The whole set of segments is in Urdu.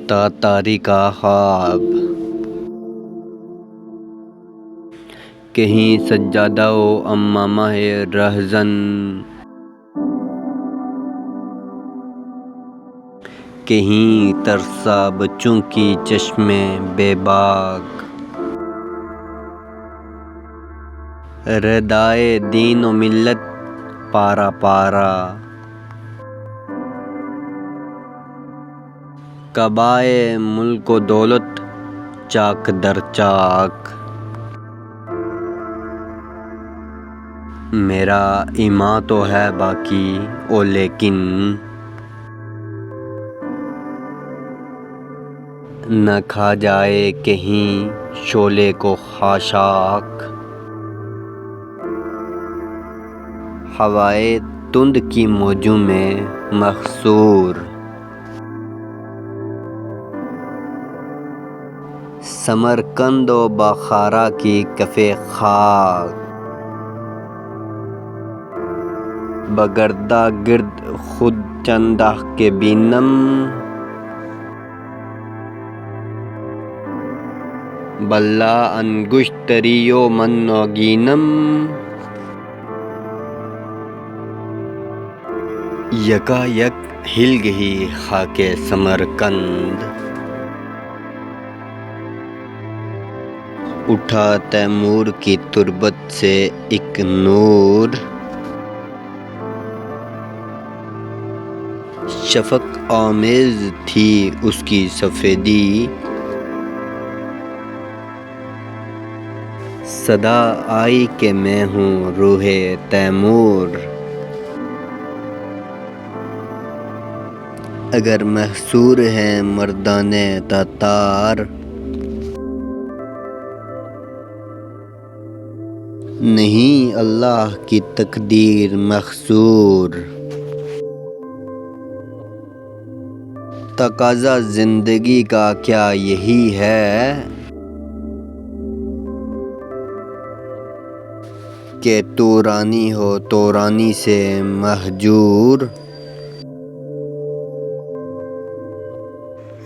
تاتاری کا خواب، کہیں سجادہ و امامہ رہزن، کہیں ترسا بچوں کی چشمے بے باک، ردائے دین و ملت پارا پارا، کعبۂ ملک و دولت چاک در چاک، میرا ایمان تو ہے باقی او لیکن نہ کھا جائے کہیں شعلے کو خاشاک، ہوائے تند کی موجوں میں محصور، سمرقند و بخارا کی کف خاک، بگردہ گرد خود چندہ کے بینم، بلا انگشتری و من و گینم، یکا یک ہل گئی خاک سمرقند، اٹھا تیمور کی تربت سے ایک نور، شفق آمیز تھی اس کی سفیدی، صدا آئی کہ میں ہوں روح تیمور، اگر محصور ہیں مردان تاتار، نہیں اللہ کی تقدیر محصور، تقاضا زندگی کا کیا یہی ہے کہ تو رانی ہو تو رانی سے مہجور،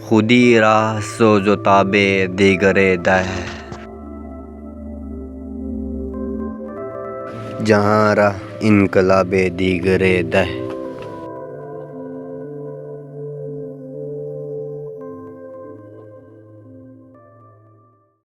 خودی راہ سوز و تاب دیگر دہ، جہاں رہ انقلاب دیگر دہ۔